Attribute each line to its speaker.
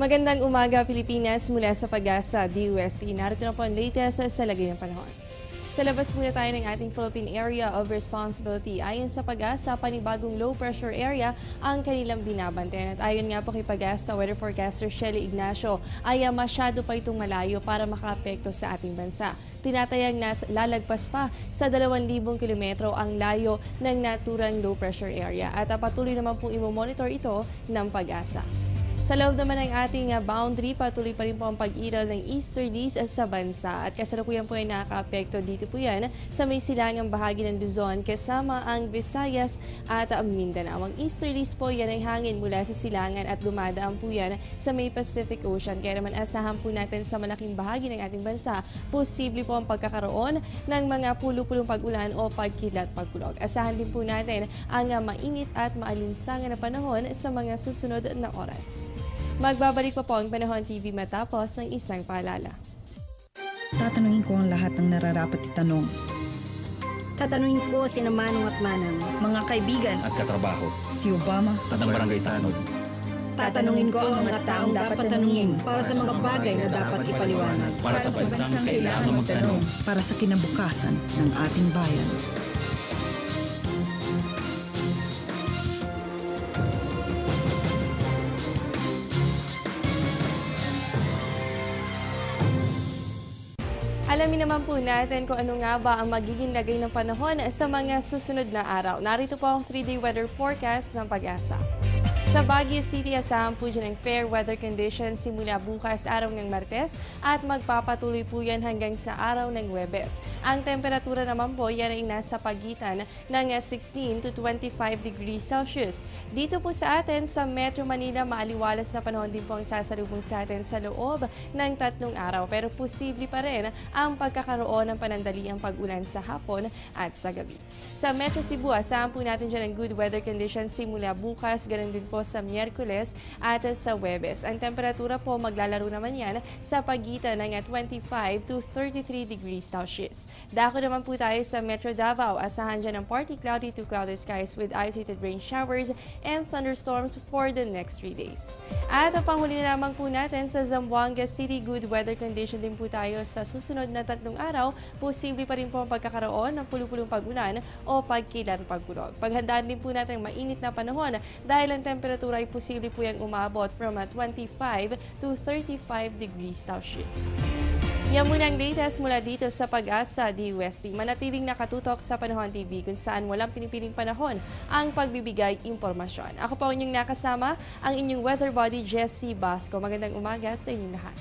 Speaker 1: Magandang umaga Pilipinas mula sa Pag-asa DUST. Narito na po ang latest sa lagay ng panahon. Sa labas muna tayo ng ating Philippine Area of Responsibility. Ayon sa Pag-asa, panibagong low pressure area ang kanilang binabantayan. At ayon nga po kay Pag-asa weather forecaster Shelly Ignacio, ay masyado pa itong malayo para makaapekto sa ating bansa. Tinatayang lalagpas pa sa 2,000 kilometro ang layo ng naturang low pressure area. At patuloy naman pong imomonitor ito ng Pag-asa. Sa loob naman ng ating boundary, patuloy pa rin po ang pag-iral ng easterlies sa bansa. At kasalukuyan po ay nakaka-apekto dito po yan sa may silangang bahagi ng Luzon kasama ang Visayas at Mindanao. Ang easterlies po yan ay hangin mula sa silangan at dumadaan po yan sa may Pacific Ocean. Kaya naman asahan po natin sa malaking bahagi ng ating bansa, posible po ang pagkakaroon ng mga pulo-pulong pag-ulan o pagkilat-pagkulog. Asahan din po natin ang mainit at maalinsangan na panahon sa mga susunod na oras. Magbabalik pa po ang Panahon TV matapos ng isang paalala.
Speaker 2: Tatanungin ko ang lahat ng nararapat itanong.
Speaker 3: Tatanungin ko sina Manong at Manang,
Speaker 4: mga kaibigan
Speaker 5: at katrabaho,
Speaker 2: Si Obama
Speaker 5: at ang barangay tanod.
Speaker 3: tatanungin ko ang mga taong dapat tanungin para sa mga bagay na dapat ipaliwanag.
Speaker 5: Para sa bansang kailangan magtanong.
Speaker 2: para sa kinabukasan ng ating bayan.
Speaker 1: Alamin naman po natin kung ano nga ba ang magiging lagay ng panahon sa mga susunod na araw. Narito po ang 3-day weather forecast ng Pag-asa. Sa Baguio City, asahan po dyan ng fair weather conditions simula bukas araw ng Martes at magpapatuloy po yan hanggang sa araw ng Huwebes. Ang temperatura naman po yan ay nasa pagitan ng 16 to 25 degrees Celsius. Dito po sa atin sa Metro Manila, maaliwalas na panahon din po ang sasalubong sa atin sa loob ng 3 araw. Pero posible pa rin ang pagkakaroon ng panandaliang pag-ulan sa hapon at sa gabi. Sa Metro Cebu, asahan po natin dyan ng good weather conditions simula bukas, ganun din po sa Miyerkules at sa Huwebes. Ang temperatura po maglalaro naman yan sa pagitan ng 25 to 33 degrees Celsius. Dako naman po tayo sa Metro Davao. Asahan dyan ng partly cloudy to cloudy skies with isolated rain showers and thunderstorms for the next 3 days. At ang panghuli na lamang po natin sa Zamboanga City, good weather condition din po tayo sa susunod na 3 araw. Posible pa rin po ang pagkakaroon ng pulupulong pag-ulan o pagkilat-pagkulog. Paghandaan din po natin ang mainit na panahon dahil ang temperatura ay posible po yung umabot from 25 to 35 degrees Celsius. Yan muna ang latest mula dito sa Pag-asa DUST. Manatiling nakatutok sa Panahon TV kung saan walang pinipiling panahon ang pagbibigay impormasyon. Ako po ang inyong nakasama, ang inyong weather body Jessie Basco. Magandang umaga sa inyong lahat.